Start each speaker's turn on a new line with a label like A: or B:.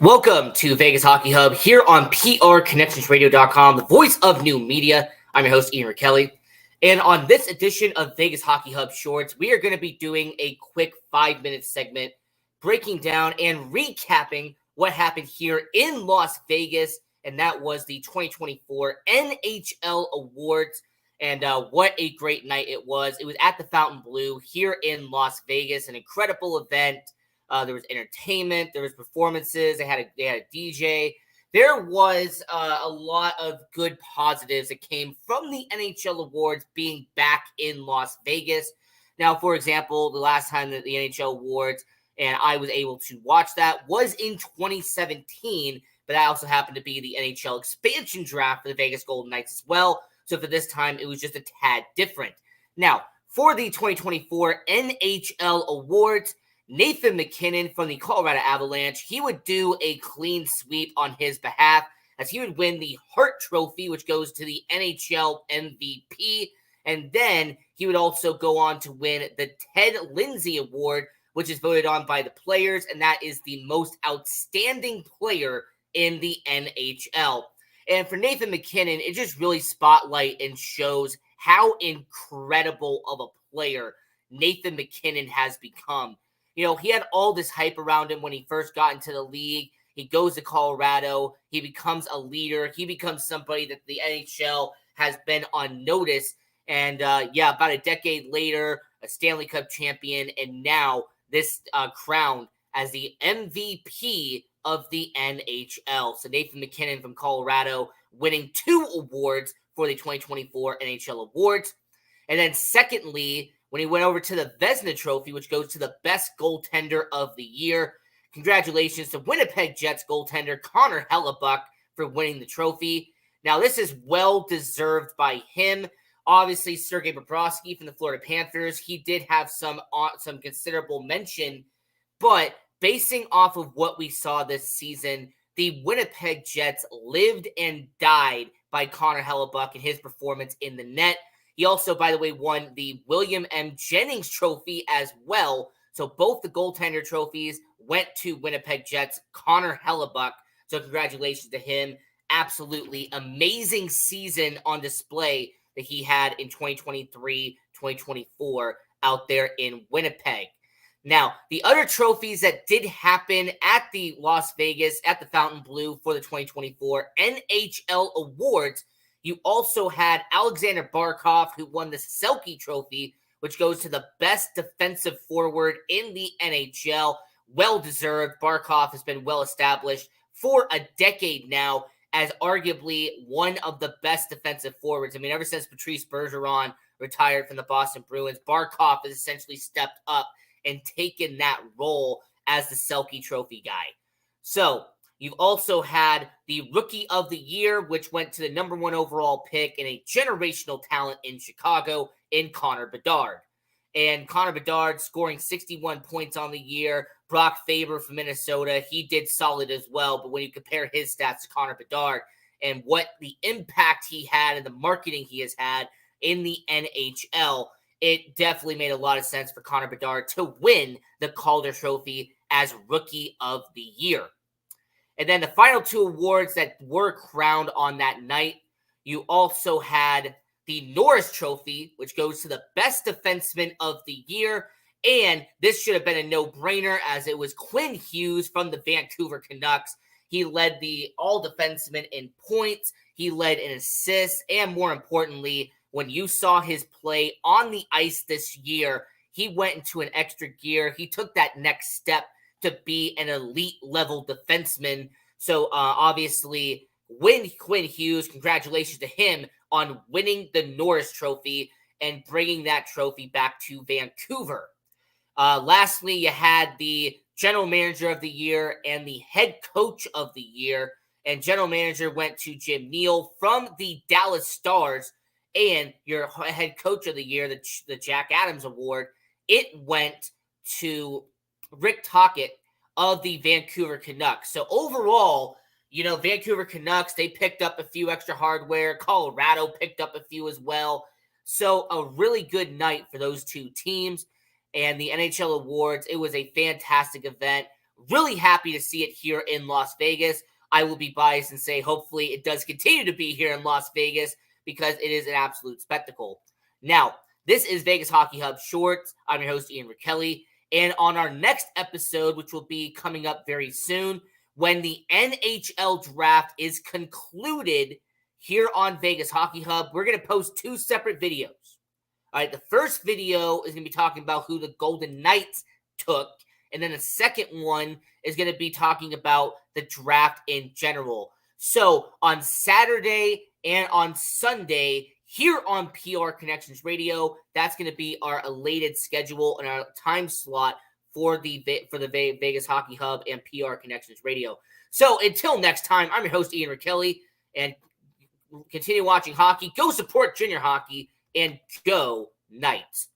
A: Welcome to Vegas Hockey Hub here on PRConnectionsRadio.com, the voice of new media. I'm your host, Ian Kelly. And on this edition of Vegas Hockey Hub Shorts, we are going to be doing a quick 5-minute segment breaking down and recapping what happened here in Las Vegas, and that was the 2024 NHL Awards. And what a great night it was. It was at the Fontainebleau here in Las Vegas, an incredible event. There was entertainment, there was performances, they had a DJ. There was a lot of good positives that came from the NHL Awards being back in Las Vegas. Now, for example, the last time that the NHL Awards and I was able to watch that was in 2017, but that also happened to be the NHL expansion draft for the Vegas Golden Knights as well. So for this time, it was just a tad different. Now, for the 2024 NHL Awards, Nathan MacKinnon from the Colorado Avalanche, he would do a clean sweep on his behalf as he would win the Hart Trophy, which goes to the NHL MVP. And then he would also go on to win the Ted Lindsay Award, which is voted on by the players, and that is the most outstanding player in the NHL. And for Nathan MacKinnon, it just really spotlights and shows how incredible of a player Nathan MacKinnon has become. You know, he had all this hype around him when he first got into the league. He goes to Colorado. He becomes a leader. He becomes somebody that the NHL has been on notice. And, about a decade later, a Stanley Cup champion, and now this crowned as the MVP of the NHL. So Nathan MacKinnon from Colorado winning 2 awards for the 2024 NHL Awards. And then secondly, when he went over to the Vezina Trophy, which goes to the best goaltender of the year. Congratulations to Winnipeg Jets goaltender Connor Hellebuyck for winning the trophy. Now, this is well-deserved by him. Obviously, Sergei Bobrovsky from the Florida Panthers, he did have some considerable mention, but basing off of what we saw this season, the Winnipeg Jets lived and died by Connor Hellebuyck and his performance in the net. He also, by the way, won the William M. Jennings Trophy as well. So both the goaltender trophies went to Winnipeg Jets, Connor Hellebuyck. So congratulations to him. Absolutely amazing season on display that he had in 2023, 2024 out there in Winnipeg. Now, the other trophies that did happen at the Las Vegas, at the Fontainebleau for the 2024 NHL Awards, you also had Alexander Barkov, who won the Selke Trophy, which goes to the best defensive forward in the NHL. Well-deserved. Barkov has been well-established for a decade now as arguably one of the best defensive forwards. I mean, ever since Patrice Bergeron retired from the Boston Bruins, Barkov has essentially stepped up and taken that role as the Selke Trophy guy. So, you've also had the Rookie of the Year, which went to the number 1 overall pick and a generational talent in Chicago in Connor Bedard. And Connor Bedard scoring 61 points on the year. Brock Faber from Minnesota, he did solid as well. But when you compare his stats to Connor Bedard and what the impact he had and the marketing he has had in the NHL, it definitely made a lot of sense for Connor Bedard to win the Calder Trophy as Rookie of the Year. And then the final 2 awards that were crowned on that night, you also had the Norris Trophy, which goes to the best defenseman of the year. And this should have been a no-brainer as it was Quinn Hughes from the Vancouver Canucks. He led the all-defensemen in points. He led in assists. And more importantly, when you saw his play on the ice this year, he went into an extra gear. He took that next step to be an elite level defenseman. So obviously, Quinn Hughes, congratulations to him on winning the Norris Trophy and bringing that trophy back to Vancouver. Lastly, you had the General Manager of the Year and the Head Coach of the Year. And General Manager went to Jim Neal from the Dallas Stars. And your Head Coach of the Year, the Jack Adams Award, it went to Rick Tocchet of the Vancouver Canucks. So overall, you know, Vancouver Canucks, they picked up a few extra hardware. Colorado picked up a few as well. So a really good night for those 2 teams. And the NHL Awards, it was a fantastic event. Really happy to see it here in Las Vegas. I will be biased and say hopefully it does continue to be here in Las Vegas because it is an absolute spectacle. Now, this is Vegas Hockey Hub Shorts. I'm your host, Ian Kelly. And on our next episode, which will be coming up very soon, when the NHL draft is concluded here on Vegas Hockey Hub, we're going to post 2 separate videos. All right, the first video is going to be talking about who the Golden Knights took. And then the second one is going to be talking about the draft in general. So on Saturday and on Sunday, here on PR Connections Radio, that's going to be our elated schedule and our time slot for the Vegas Hockey Hub and PR Connections Radio. So until next time, I'm your host, Ian Kelly, and continue watching hockey. Go support junior hockey, and go Knights.